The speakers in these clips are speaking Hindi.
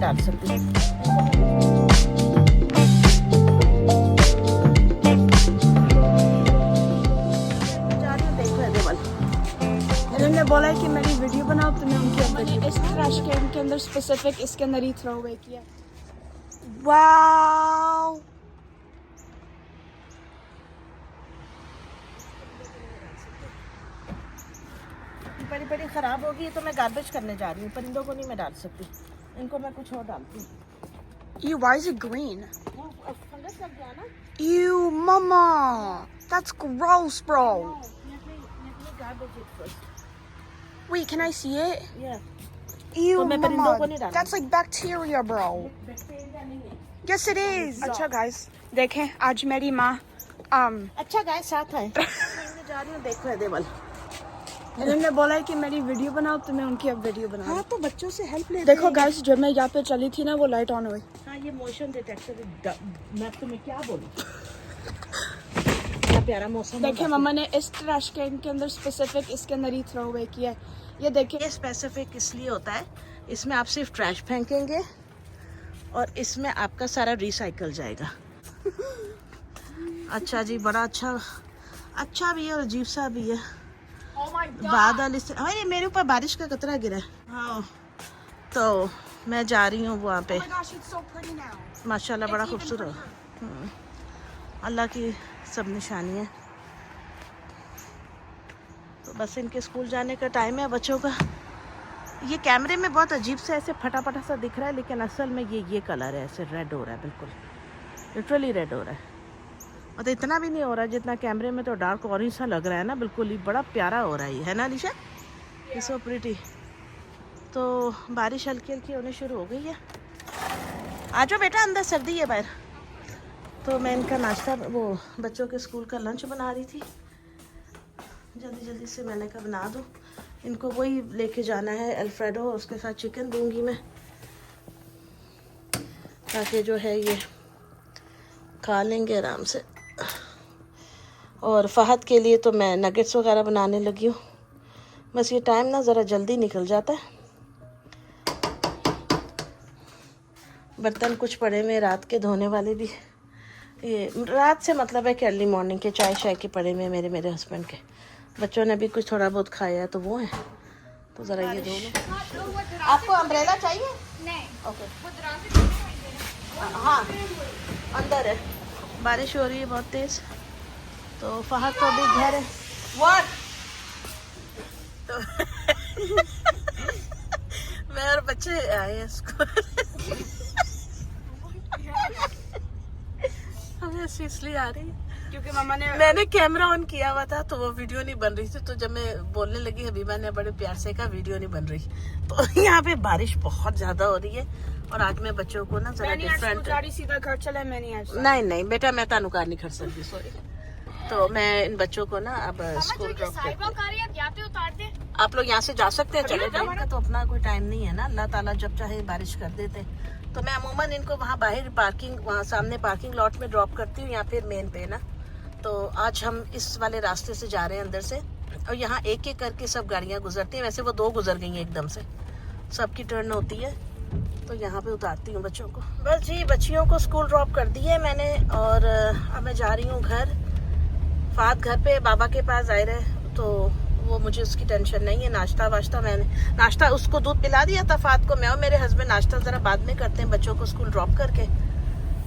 में डाल सकती हूँ। इन्होंने बोला है कि मेरी वीडियो बनाओ तो मैं उनकी मैंने इस ट्रैश कैन के अंदर स्पेसिफिक इसके अंदर ही थ्रो अवे किया। वाओ बड़ी बड़ी ख़राब होगी तो मैं गार्बेज करने जा रही हूँ। परिंदों को नहीं मैं डाल सकती, इनको मैं कुछ और डालती हूँ। Ew, why is it green? Fungus लग गया ना। Ew, mama, that's gross, bro. Garbage first. Wait, can I see it? या Ew, तो मैं परिंदों को mama, नहीं डालूंगी। that's like bacteria, bro. Bacteria नहीं है। Yes, it is. अच्छा guys, देखें आज मेरी माँ अच्छा गाय साथ है। मैं जा रही हूँ, देखो है देवल। इन्होंने बोला है कि मेरी वीडियो बनाओ तो मैं उनकी अब वीडियो बना रही हाँ तो बच्चों से हेल्प ले। हूँ। देखो गाइस, जब मैं यहाँ पे चली थी ना वो लाइट ऑन हुई। हाँ ये मोशन डिटेक्टर, मैं तुम्हें क्या बोलूँ। क्या प्यारा मौसम। देखिए मम्मा ने इस ट्रैश कैन के अंदर स्पेसिफिक इसके अंदर ही थ्रो अवे किया है। ये देखिए, ये स्पेसिफिक इसलिए होता है, इसमें आप सिर्फ ट्रैश फेंकेंगे और इसमें आपका सारा रिसाइकल जाएगा। अच्छा जी, बड़ा अच्छा भी है और अजीब सा भी है। बादल इस अरे मेरे ऊपर बारिश का कतरा गिरा है। हाँ तो मैं जा रही हूँ वहाँ पे। माशाल्लाह बड़ा खूबसूरत। अल्लाह की सब निशानी है। तो बस इनके स्कूल जाने का टाइम है बच्चों का। ये कैमरे में बहुत अजीब से ऐसे फटाफटा सा दिख रहा है, लेकिन असल में ये कलर है, ऐसे रेड हो रहा है, बिल्कुल लिटरली रेड हो रहा है। और तो इतना भी नहीं हो रहा है जितना कैमरे में, तो डार्क ऑरेंज सा लग रहा है ना, बिल्कुल ही बड़ा प्यारा हो रहा है ना अलीशा, ये सो प्रिटी। तो बारिश हल्की हल्की होने शुरू हो गई है। आ जाओ बेटा अंदर, सर्दी है बाहर। तो मैं इनका नाश्ता, वो बच्चों के स्कूल का लंच बना रही थी। जल्दी से मैंने कहा बना दूँ। इनको वही लेके जाना है अल्फ्रेडो, और उसके साथ चिकन दूंगी मैं, ताकि जो है ये खा लेंगे आराम से। और फ़हद के लिए तो मैं नगेट्स वगैरह बनाने लगी हूँ। बस ये टाइम ना ज़रा जल्दी निकल जाता है। बर्तन कुछ पड़े हुए रात के धोने वाले भी। ये रात से मतलब है कि अर्ली मॉर्निंग के चाय के पड़े हुए मेरे हस्बैंड के। बच्चों ने भी कुछ थोड़ा बहुत खाया है तो वो है, तो ज़रा ये धो लो। आपको अम्ब्रेला चाहिए? नहीं, ओके हाँ अंदर है। बारिश हो रही है बहुत तेज़, तो फहद तो अभी घर है। व्हाट तो मैं और बच्चे आए हैं स्कूल। हमें हंसी इसलिए आ रही है क्योंकि मम्मा ने मैंने कैमरा ऑन किया हुआ था तो वो वीडियो नहीं बन रही थी। तो जब मैं बोलने लगी हबीबा ने बड़े प्यार से कहा वीडियो नहीं बन रही। तो यहाँ पे बारिश बहुत ज्यादा हो रही है और आज मैं बच्चों को ना जरा डिफरेंट। सीधा घर चला, मैं नहीं आज। नहीं बेटा, मैं तानु कार नहीं कर सकती, सॉरी। तो मैं इन बच्चों को ना अब स्कूल ड्रॉप करती। आप लोग यहाँ से जा सकते हैं, चले जाओ। इनका तो अपना कोई टाइम नहीं है ना, अल्लाह ताला जब चाहे बारिश कर देते। तो मैं अमूमन इनको वहाँ बाहर पार्किंग, वहाँ सामने पार्किंग लॉट में ड्रॉप करती हूँ या फिर मेन पे ना। तो आज हम इस वाले रास्ते से जा रहे हैं अंदर से, और यहाँ एक एक करके सब गाड़ियाँ गुजरती हैं। वैसे वो 2 गुजर गई हैं एकदम से, सबकी टर्न होती है। तो यहाँ पे उतारती हूँ बच्चों को। बस जी, बच्चियों को स्कूल ड्रॉप कर दिया है मैंने, और अब मैं जा रही हूँ घर। फात घर पे बाबा के पास आए रहे, तो वो मुझे उसकी टेंशन नहीं है। नाश्ता उसको दूध पिला दिया था फात को। मैं और मेरे हस्बैंड नाश्ता ज़रा बाद में करते हैं बच्चों को स्कूल ड्रॉप करके।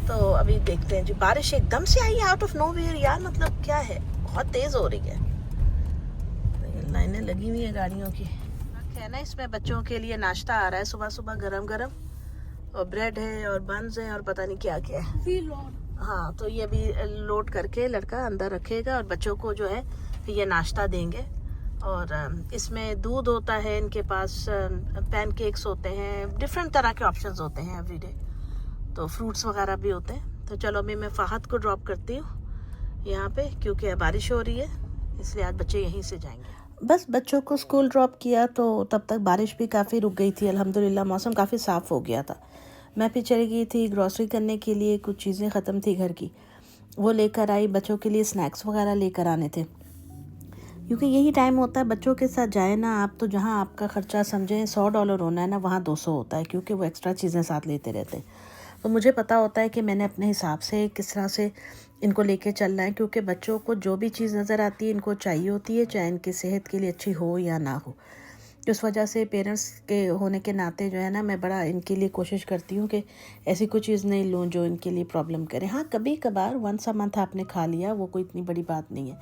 तो अभी देखते हैं जी। बारिश एकदम से आई है आउट ऑफ नोवेयर यार, मतलब क्या है, बहुत तेज़ हो रही है। लाइनें लगी हुई है गाड़ियों की है ना। इसमें बच्चों के लिए नाश्ता आ रहा है सुबह सुबह, गरम गरम, और ब्रेड है और बन्स है और पता नहीं क्या क्या है। हाँ तो ये भी लोड करके लड़का अंदर रखेगा और बच्चों को जो है ये नाश्ता देंगे। और इसमें दूध होता है इनके पास, पैनकेक्स होते हैं, डिफरेंट तरह के ऑप्शंस होते हैं एवरीडे। तो फ्रूट्स वगैरह भी होते हैं। तो चलो अभी मैं फ़हद को ड्रॉप करती हूँ यहाँ पे, क्योंकि बारिश हो रही है इसलिए आज बच्चे यहीं से जाएंगे। बस बच्चों को स्कूल ड्रॉप किया तो तब तक बारिश भी काफ़ी रुक गई थी। अल्हम्दुलिल्लाह मौसम काफ़ी साफ़ हो गया था। मैं फिर चली गई थी ग्रॉसरी करने के लिए, कुछ चीज़ें ख़त्म थी घर की, वो लेकर आई। बच्चों के लिए स्नैक्स वगैरह लेकर आने थे। क्योंकि यही टाइम होता है बच्चों के साथ जाए ना आप, तो जहाँ आपका ख़र्चा समझें $100 होना है ना, वहाँ 200 होता है, क्योंकि वो एक्स्ट्रा चीज़ें साथ लेते रहते हैं। तो मुझे पता होता है कि मैंने अपने हिसाब से किस तरह से इनको लेके चलना है, क्योंकि बच्चों को जो भी चीज़ नज़र आती है इनको चाहिए होती है, चाहे इनकी सेहत के लिए अच्छी हो या ना हो। इस वजह से पेरेंट्स के होने के नाते जो है ना, मैं बड़ा इनके लिए कोशिश करती हूँ कि ऐसी कोई चीज़ नहीं लूँ जो इनके लिए प्रॉब्लम करे। हाँ, कभी कभार वंस अ मंथ आपने खा लिया, वो कोई इतनी बड़ी बात नहीं है,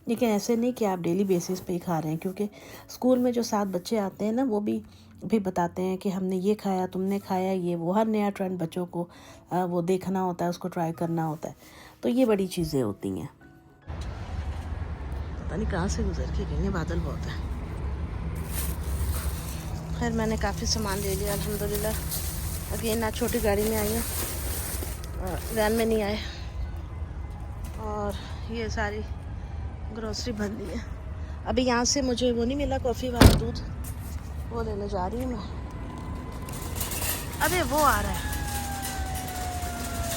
लेकिन ऐसे नहीं कि आप डेली बेसिस पे ही खा रहे हैं। क्योंकि स्कूल में जो 7 बच्चे आते हैं ना, वो भी बताते हैं कि हमने ये खाया, तुमने खाया ये, वो हर नया ट्रेंड बच्चों को वो देखना होता है, उसको ट्राई करना होता है। तो ये बड़ी चीज़ें होती हैं। पता नहीं कहाँ से गुजर के गई हैं, बादल बहुत है। खैर मैंने काफ़ी सामान ले लिया अल्हम्दुलिल्लाह। अगेन आज छोटी गाड़ी में आई हूँ, वैन में नहीं आए। और ये सारी ग्रोसरी भर ली है। अभी यहाँ से मुझे वो नहीं मिला कॉफ़ी वाला दूध, वो लेने जा रही हूँ मैं। अबे वो आ रहा है,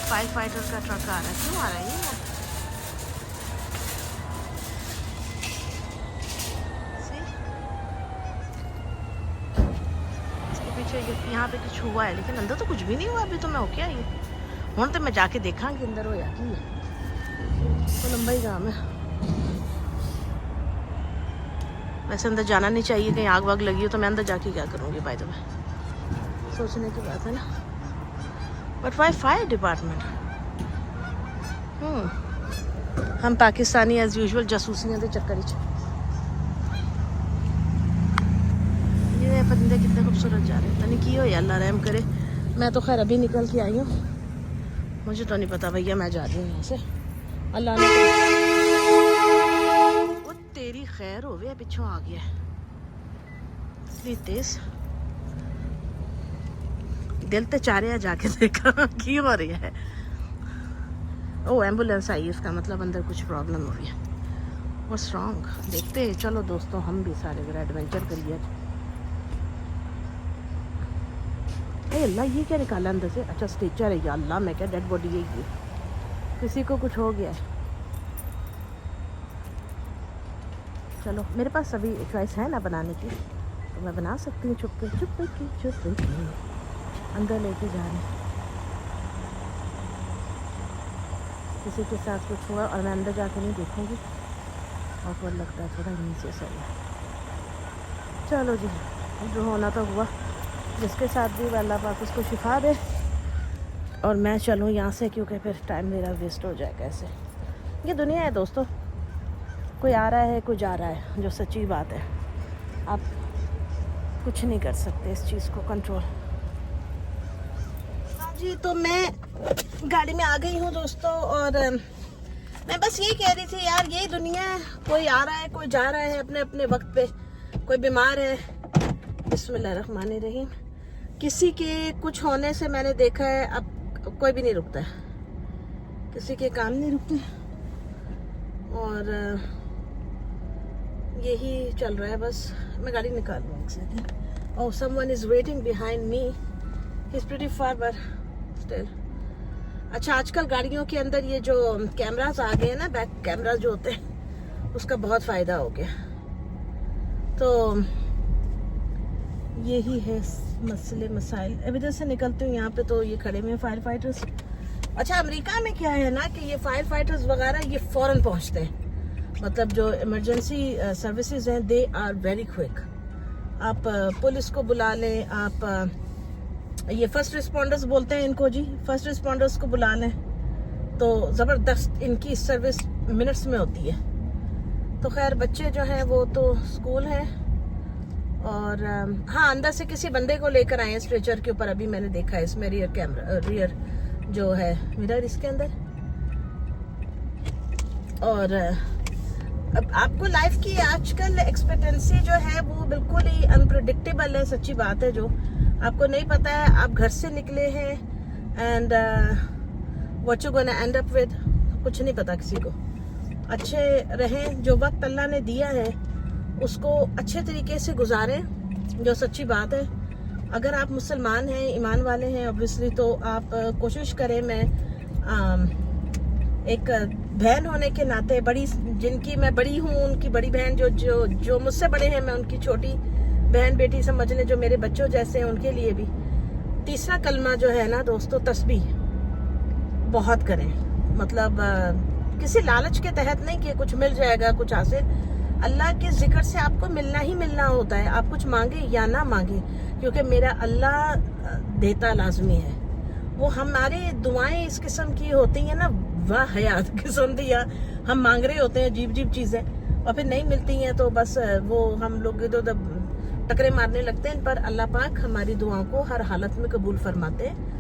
फायर फाइटर का ट्रक आ रहा है। क्यों आ रहा है ये? इसके पीछे यहाँ पे कुछ हुआ है, लेकिन अंदर तो कुछ भी नहीं हुआ अभी। तो मैं हो क्या ये हूँ, तो मैं जाके देखा कि अंदर हो या कि तो लंबा ही काम है। वैसे अंदर जाना नहीं चाहिए, कहीं आग वाग लगी हो तो मैं अंदर जाके क्या करूँगी, बाय द वे, सोचने की बात है ना। But why fire department? हम पाकिस्तानी एज यूजुअल जासूसियां दे चक्कर च। ये परिंदे कितने खूबसूरत जा रहे हैं, नहीं की हो या अल्लाह रहम करे। मैं तो खैर अभी निकल के आई हूँ, मुझे तो नहीं पता भैया, मैं जा रही हूँ यहाँ से। अल्लाह ने वो तेरी खैर हो गया, पिछों आ गया इतनी तेज। दिल तो चाह रहा है जाके देखा की हो रही है। ओ एम्बुलेंस आई, इसका मतलब अंदर कुछ प्रॉब्लम हुई है। व्हाट्स रॉन्ग, देखते हैं। चलो दोस्तों, हम भी सारे जरा एडवेंचर करिए। अल्लाह, ये क्या निकाला अंदर से? अच्छा स्ट्रेचर है। या अल्लाह, मैं क्या डेड बॉडी है ये? किसी को कुछ हो गया है। चलो, मेरे पास अभी चॉइस है ना बनाने की, तो मैं बना सकती हूँ। चुप के अंदर लेके जा रहे हैं। किसी के साथ कुछ हुआ और मैं अंदर जाके नहीं देखूँगी, और लगता है थोड़ा यहीं से सही है। चलो जी, जो होना तो हुआ। जिसके साथ भी अल्लाह पाक उसको शिफा दे, और मैं चलूँ यहाँ से, क्योंकि फिर टाइम मेरा वेस्ट हो जाएगा ऐसे। ये दुनिया है दोस्तों, कोई आ रहा है कोई जा रहा है, जो सच्ची बात है। आप कुछ नहीं कर सकते इस चीज़ को कंट्रोल। जी, तो मैं गाड़ी में आ गई हूँ दोस्तों, और मैं बस ये कह रही थी यार, यही दुनिया है, कोई आ रहा है कोई जा रहा है अपने अपने वक्त पे। कोई बीमार है, बिस्मिल्लाहिर्रहमानिर्रहीम, किसी के कुछ होने से मैंने देखा है अब कोई भी नहीं रुकता है, किसी के काम नहीं रुकते, और यही चल रहा है बस। मैं गाड़ी निकाल लूँ एक second. Oh, someone is waiting behind me, he is pretty far but still. अच्छा, आजकल गाड़ियों के अंदर ये जो कैमरास आ गए हैं ना, बैक कैमरा जो होते हैं, उसका बहुत फ़ायदा हो गया। तो यही है मसले मसाइल। अब इधर से निकलती हूँ, यहाँ पे तो ये खड़े हुए फायर फाइटर्स। अच्छा, अमेरिका में क्या है ना कि ये फायर फाइटर्स वगैरह ये फ़ौरन पहुँचते हैं, मतलब जो इमरजेंसी सर्विसेज हैं, दे आर वेरी क्विक। आप पुलिस को बुला लें, आप ये फर्स्ट रिस्पॉन्डर्स बोलते हैं इनको जी, फर्स्ट रिस्पॉन्डर्स को बुला लें, तो ज़बरदस्त इनकी सर्विस मिनट्स में होती है। तो खैर, बच्चे जो हैं वो तो स्कूल हैं, और हाँ, अंदर से किसी बंदे को लेकर आए हैं स्ट्रेचर के ऊपर। अभी मैंने देखा है इसमें रियर कैमरा, रियर जो है मिरर इसके अंदर। और अब आपको लाइफ की आजकल एक्सपेक्टेंसी जो है वो बिल्कुल ही अनप्रेडिक्टेबल है, सच्ची बात है। जो आपको नहीं पता है, आप घर से निकले हैं and what you gonna and up with, कुछ नहीं पता किसी को। अच्छे रहें, जो वक्त अल्लाह ने दिया है उसको अच्छे तरीके से गुजारें, जो सच्ची बात है। अगर आप मुसलमान हैं, ईमान वाले हैं ऑब्वियसली, तो आप कोशिश करें, मैं एक बहन होने के नाते, बड़ी जिनकी मैं बड़ी हूँ, उनकी बड़ी बहन जो जो जो मुझसे बड़े हैं, मैं उनकी छोटी बहन बेटी समझ लें, जो मेरे बच्चों जैसे हैं, उनके लिए भी तीसरा कलमा जो है ना दोस्तों, तस्बीह बहुत करें। मतलब किसी लालच के तहत नहीं कि कुछ मिल जाएगा, कुछ हासिल, अल्लाह के जिक्र से आपको मिलना ही मिलना होता है, आप कुछ मांगे या ना मांगे, क्योंकि मेरा अल्लाह देता लाजमी है। वो हमारे दुआएं इस किस्म की होती हैं ना, वाह हयात किस्म दी, या हम मांग रहे होते हैं अजीब अजीब चीजें और फिर नहीं मिलती हैं, तो बस वो हम लोग इधर टकरे मारने लगते हैं। पर अल्लाह पाक हमारी दुआओं को हर हालत में कबूल फरमाते हैं।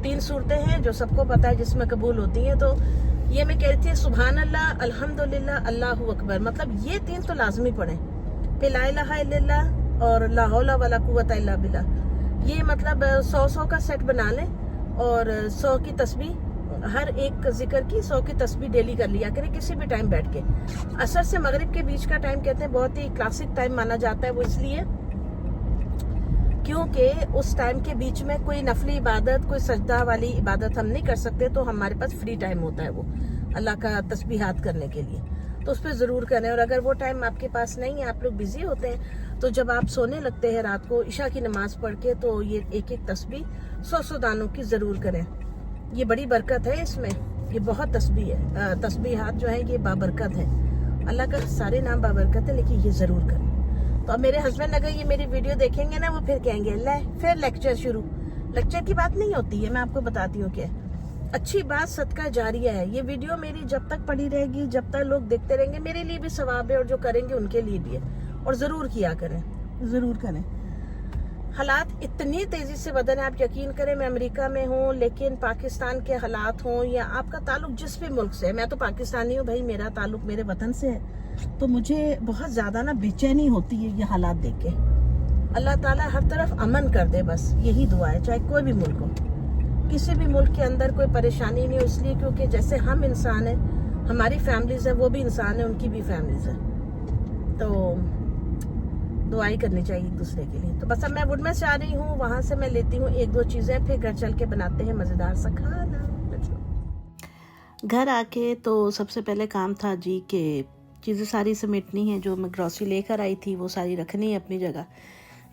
3 सूरतें हैं जो सबको पता है जिसमें कबूल होती हैं, तो ये मैं कह रही थी, सुभान अल्लाह, अल्हम्दुलिल्लाह, अल्लाहु अकबर, मतलब ये 3 तो लाजमी पढ़ें। फिर ला इलाहा इल्लल्लाह और ला हौला वला कुव्वता इल्ला बिल्लाह, ये मतलब 100 का सेट बना लें और 100 की तस्बीह, हर एक जिक्र की 100 की तस्बीह डेली कर लिया करें, किसी भी टाइम बैठ के। असर से मगरिब के बीच का टाइम कहते हैं बहुत ही क्लासिक टाइम माना जाता है, वो इसलिए क्योंकि उस टाइम के बीच में कोई नफली इबादत, कोई सजदा वाली इबादत हम नहीं कर सकते, तो हमारे पास फ्री टाइम होता है वो अल्लाह का तस्बीहात करने के लिए, तो उस पर ज़रूर करें। और अगर वो टाइम आपके पास नहीं है, आप लोग बिजी होते हैं, तो जब आप सोने लगते हैं रात को इशा की नमाज पढ़ के, तो ये एक एक तस्बीह 100 दानों की ज़रूर करें। ये बड़ी बरकत है इसमें, ये बहुत तस्बीह है, तस्बीहात जो है ये बाबरकत है, अल्लाह का सारे नाम बाबरकत है, लेकिन ये ज़रूर करें। तो अब मेरे हस्बैंड अगर ये मेरी वीडियो देखेंगे ना, वो फिर कहेंगे ले फिर लेक्चर शुरू। लेक्चर की बात नहीं होती है, मैं आपको बताती हूँ क्या, अच्छी बात सदका जारिया है। ये वीडियो मेरी जब तक पड़ी रहेगी, जब तक लोग देखते रहेंगे, मेरे लिए भी सवाब है और जो करेंगे उनके लिए भी है। और ज़रूर किया करें, ज़रूर करें। हालात इतनी तेज़ी से बदल है, आप यकीन करें, मैं अमेरिका में हूँ, लेकिन पाकिस्तान के हालात हों या आपका ताल्लुक जिस भी मुल्क से है, मैं तो पाकिस्तानी हूँ भाई, मेरा ताल्लुक मेरे वतन से है, तो मुझे बहुत ज़्यादा ना बेचैनी होती है ये हालात देख के। अल्लाह ताला हर तरफ अमन कर दे, बस यही दुआ है, चाहे कोई भी मुल्क हो, किसी भी मुल्क के अंदर कोई परेशानी नहीं हो, इसलिए क्योंकि जैसे हम इंसान हैं, हमारी फैमिलीज है, वो भी इंसान है, उनकी भी फैमिलीज है, तो दुआई करनी चाहिए एक दूसरे के लिए। तो बस अब मैं वुड में से आ रही हूँ, वहाँ से मैं लेती हूँ 1-2 चीज़ें, फिर घर चल के बनाते हैं मज़ेदार सा खाना। घर आके तो सबसे पहले काम था जी के चीज़ें सारी समेटनी है, जो मैं ग्रॉसरी लेकर आई थी वो सारी रखनी है अपनी जगह।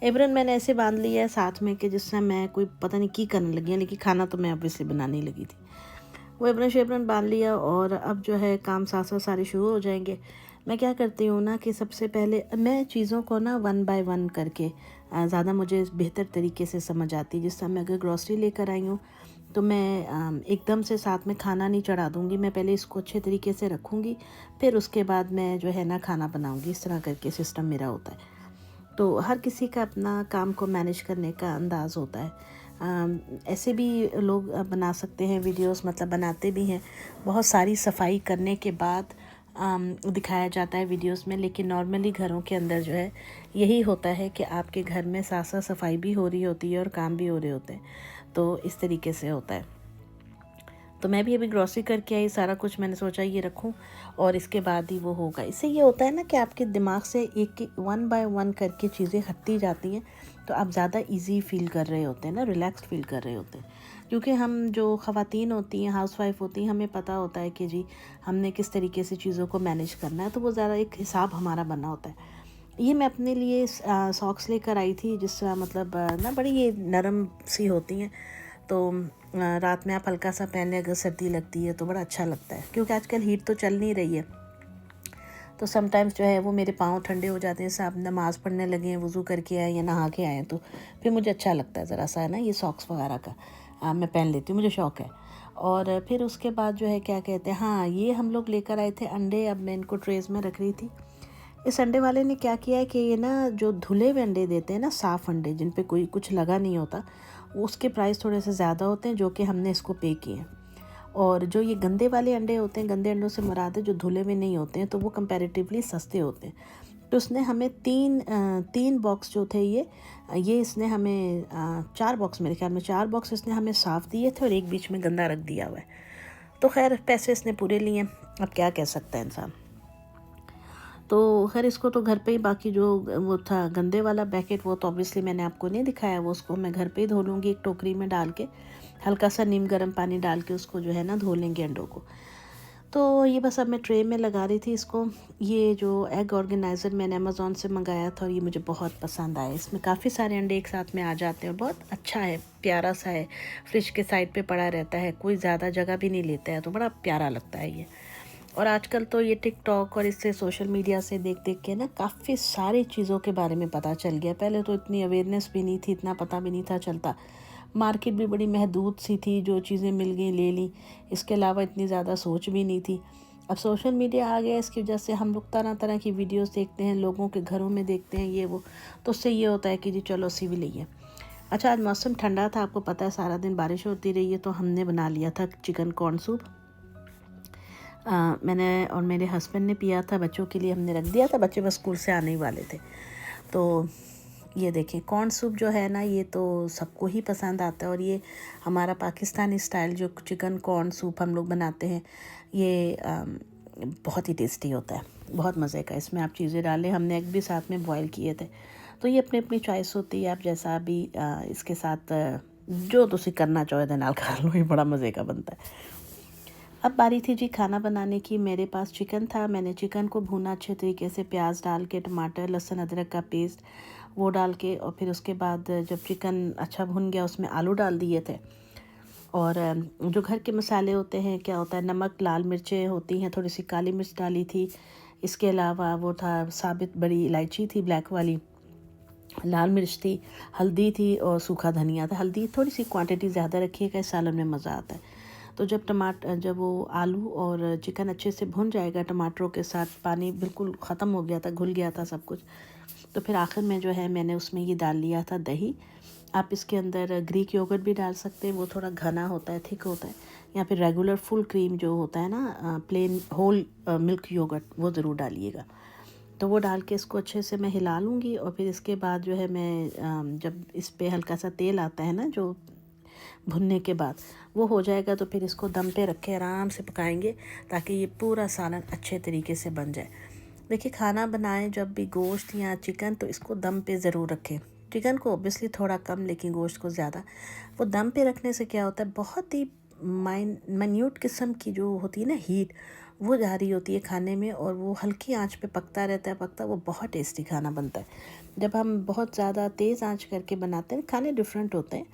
एब्रन मैंने ऐसे बांध लिया है साथ में कि जिससे मैं कोई पता नहीं की करने लगी है, लेकिन खाना तो मैं ऑब्वियसली बनाने लगी थी। वो एब्रन शेब्रन बांध लिया और अब जो है काम साथ साथ सारे शुरू हो जाएंगे। मैं क्या करती हूँ ना कि सबसे पहले मैं चीज़ों को ना 1 बाय 1 करके ज़्यादा मुझे बेहतर तरीके से समझ आती है। जिस समय मैं अगर ग्रॉसरी लेकर आई हूँ तो मैं एकदम से साथ में खाना नहीं चढ़ा दूँगी, मैं पहले इसको अच्छे तरीके से रखूँगी, फिर उसके बाद मैं जो है ना खाना बनाऊँगी। इस तरह करके सिस्टम मेरा होता है। तो हर किसी का अपना काम को मैनेज करने का अंदाज़ होता है। ऐसे भी लोग बना सकते हैं वीडियोस, मतलब बनाते भी हैं, बहुत सारी सफाई करने के बाद दिखाया जाता है वीडियोस में। लेकिन नॉर्मली घरों के अंदर जो है यही होता है कि आपके घर में साथ साथ सफाई भी हो रही होती है और काम भी हो रहे होते हैं, तो इस तरीके से होता है। तो मैं भी अभी ग्रॉसरी करके आई, सारा कुछ मैंने सोचा ये रखूं और इसके बाद ही वो होगा। इससे ये होता है ना कि आपके दिमाग से एक 1 बाय 1 करके चीज़ें हटती जाती हैं, तो आप ज़्यादा इजी फील कर रहे होते हैं ना, रिलैक्स्ड फील कर रहे होते हैं। क्योंकि हम जो ख़वातीन होती हैं, हाउसवाइफ होती हैं, हमें पता होता है कि जी हमने किस तरीके से चीज़ों को मैनेज करना है, तो वो ज़्यादा एक हिसाब हमारा बना होता है। ये मैं अपने लिए सॉक्स लेकर आई थी, जिस मतलब ना बड़ी ये नरम सी होती हैं, तो रात में आप हल्का सा पहने, अगर सर्दी लगती है तो बड़ा अच्छा लगता है। क्योंकि आजकल हीट तो चल नहीं रही है, तो समटाइम्स जो है वो मेरे पाँव ठंडे हो जाते हैं। जैसे आप नमाज़ पढ़ने लगे हैं, वज़ू करके आए या नहा के आए, तो फिर मुझे अच्छा लगता है ज़रा सा है ना ये सॉक्स वगैरह का मैं पहन लेती हूँ, मुझे शौक़ है। और फिर उसके बाद जो है क्या कहते हैं, हाँ ये हम लोग लेकर आए थे अंडे, अब मैं इनको ट्रेज़ में रख रही थी। इस अंडे वाले ने क्या किया है कि ये ना जो धुले हुए अंडे देते हैं ना, साफ़ अंडे जिन पे कोई कुछ लगा नहीं होता, उसके प्राइस थोड़े से ज़्यादा होते हैं, जो कि हमने इसको पे किए। और जो ये गंदे वाले अंडे होते हैं, गंदे अंडों से मुराद है जो धुले हुए नहीं होते हैं, तो वो कंपैरेटिवली सस्ते होते हैं। तो उसने हमें तीन बॉक्स जो थे ये इसने हमें 4 बॉक्स, मेरे ख्याल में 4 बॉक्स इसने हमें साफ़ दिए थे और एक बीच में गंदा रख दिया हुआ है। तो खैर पैसे इसने पूरे लिए, अब क्या कह सकता है इंसान। तो खैर इसको तो घर पे ही, बाकी जो वो था गंदे वाला पैकेट, वो तो ऑब्वियसली मैंने आपको नहीं दिखाया, वो उसको मैं घर पे ही धो लूँगी। एक टोकरी में डाल के हल्का सा नीम गर्म पानी डाल के उसको जो है ना धो लेंगे अंडों को। तो ये बस अब मैं ट्रे में लगा रही थी इसको। ये जो एग ऑर्गेनाइज़र मैंने अमेज़ॉन से मंगाया था और ये मुझे बहुत पसंद आया। इसमें काफ़ी सारे अंडे एक साथ में आ जाते हैं, बहुत अच्छा है, प्यारा सा है, फ्रिज के साइड पे पड़ा रहता है, कोई ज़्यादा जगह भी नहीं लेता है, तो बड़ा प्यारा लगता है ये। और आजकल तो ये टिकटॉक और इससे सोशल मीडिया से देख देख के ना काफ़ी सारी चीज़ों के बारे में पता चल गया। पहले तो इतनी अवेयरनेस भी नहीं थी, इतना पता भी नहीं था चलता, मार्केट भी बड़ी महदूद सी थी, जो चीज़ें मिल गई ले ली, इसके अलावा इतनी ज़्यादा सोच भी नहीं थी। अब सोशल मीडिया आ गया, इसकी वजह से हम लोग तरह तरह की वीडियोस देखते हैं, लोगों के घरों में देखते हैं ये वो, तो उससे ये होता है कि जी चलो सी भी लइए। अच्छा, आज मौसम ठंडा था, आपको पता है सारा दिन बारिश होती रही है, तो हमने बना लिया था चिकन कॉर्न सूप। मैंने और मेरे हस्बैंड ने पिया था, बच्चों के लिए हमने रख दिया था, बच्चे बस स्कूल से आने ही वाले थे। तो ये देखें कॉर्न सूप जो है ना, ये तो सबको ही पसंद आता है। और ये हमारा पाकिस्तानी स्टाइल जो चिकन कॉर्न सूप हम लोग बनाते हैं, ये बहुत ही टेस्टी होता है, बहुत मज़े का। इसमें आप चीज़ें डालें, हमने एग भी साथ में बॉईल किए थे। तो ये अपनी अपनी चॉइस होती है, आप जैसा भी इसके साथ जो तुसी करना चाहो दे नाल कर लो, ये बड़ा मज़े का बनता है। अब बारी थी जी खाना बनाने की। मेरे पास चिकन था, मैंने चिकन को भूना अच्छे तरीके से, प्याज डाल के, टमाटर लहसुन अदरक का पेस्ट वो डाल के, और फिर उसके बाद जब चिकन अच्छा भुन गया उसमें आलू डाल दिए थे। और जो घर के मसाले होते हैं, क्या होता है, नमक, लाल मिर्चें होती हैं, थोड़ी सी काली मिर्च डाली थी, इसके अलावा वो था साबित बड़ी इलायची थी ब्लैक वाली, लाल मिर्च थी, हल्दी थी और सूखा धनिया था। हल्दी थोड़ी सी क्वांटिटी ज़्यादा रखिएगा, इस सालन में मज़ा आता है। तो जब वो आलू और चिकन अच्छे से भुन जाएगा टमाटरों के साथ, पानी बिल्कुल ख़त्म हो गया था, घुल गया था सब कुछ, तो फिर आखिर में जो है मैंने उसमें ये डाल लिया था दही। आप इसके अंदर ग्रीक योगर्ट भी डाल सकते हैं, वो थोड़ा घना होता है, थिक होता है, या फिर रेगुलर फुल क्रीम जो होता है ना, प्लेन होल मिल्क योगर्ट, वो ज़रूर डालिएगा। तो वो डाल के इसको अच्छे से मैं हिला लूँगी। और फिर इसके बाद जो है मैं जब इस पे हल्का सा तेल आता है ना, जो भुनने के बाद वो हो जाएगा, तो फिर इसको दम पे रख के आराम से पकाएंगे ताकि ये पूरा सालन अच्छे तरीके से बन जाए। देखिए, खाना बनाएं जब भी गोश्त या चिकन, तो इसको दम पे ज़रूर रखें। चिकन को ऑब्वियसली थोड़ा कम, लेकिन गोश्त को ज़्यादा। वो दम पे रखने से क्या होता है, बहुत ही माइन्यूट किस्म की जो होती है ना हीट, वो जा रही होती है खाने में, और वो हल्की आंच पे पकता रहता है, वो बहुत टेस्टी खाना बनता है। जब हम बहुत ज़्यादा तेज़ आंच करके बनाते हैं, खाने डिफरेंट होते हैं,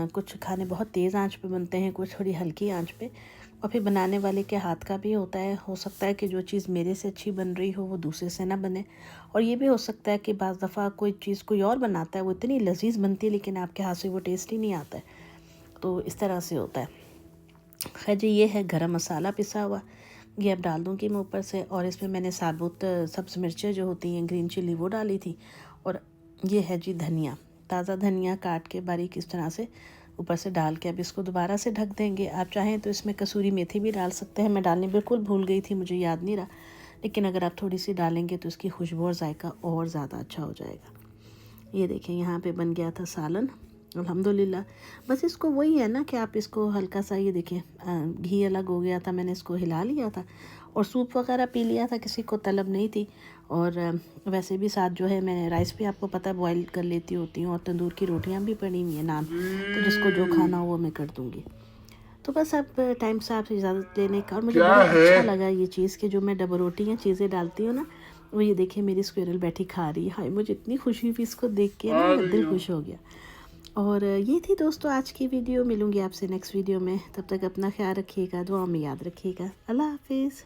कुछ खाने बहुत तेज़ आंच पे बनते हैं, कुछ थोड़ी हल्की आंच पे, और फिर बनाने वाले के हाथ का भी होता है। हो सकता है कि जो चीज़ मेरे से अच्छी बन रही हो वो दूसरे से ना बने, और ये भी हो सकता है कि बाज़ दफ़ा कोई चीज़ कोई और बनाता है, वो इतनी लजीज बनती है लेकिन आपके हाथ से वो टेस्ट ही नहीं आता है। तो इस तरह से होता है। खैर जी, ये है गरम मसाला पिसा हुआ, ये अब डाल दूँगी मैं ऊपर से। और इसमें मैंने साबुत सब्ज़ मिर्चें जो होती हैं, ग्रीन चिली, वो डाली थी। और ये है जी धनिया, ताज़ा धनिया काट के बारीक इस तरह से ऊपर से डाल के अब इसको दोबारा से ढक देंगे। आप चाहें तो इसमें कसूरी मेथी भी डाल सकते हैं, मैं डालनी बिल्कुल भूल गई थी, मुझे याद नहीं रहा, लेकिन अगर आप थोड़ी सी डालेंगे तो इसकी खुशबू और जायका और ज़्यादा अच्छा हो जाएगा। ये देखें, यहाँ पे बन गया था सालन, अल्हम्दुलिल्लाह। बस इसको वही है ना कि आप इसको हल्का सा, ये देखें घी अलग हो गया था, मैंने इसको हिला लिया था और सूप वगैरह पी लिया था, किसी को तलब नहीं थी। और वैसे भी साथ जो है मैं राइस भी आपको पता है बॉईल कर लेती होती हूँ, और तंदूर की रोटियाँ भी पड़ी हुई हैं, नान, तो जिसको जो खाना हो वो मैं कर दूँगी। तो बस अब टाइम से आपसे इजाज़त लेने का। और मुझे बड़ा अच्छा लगा ये चीज़ कि जो मैं डबल रोटियाँ चीज़ें डालती हूँ ना, वो ये देखिए मेरी स्क्विरल बैठी खा रही है। हाय, मुझे इतनी खुशी हुई इसको देख के ना, दिल खुश हो गया। और ये थी दोस्तों आज की वीडियो। मिलूँगी आपसे नेक्स्ट वीडियो में, तब तक अपना ख्याल रखिएगा, दुआ में याद रखिएगा। अल्लाह हाफिज़।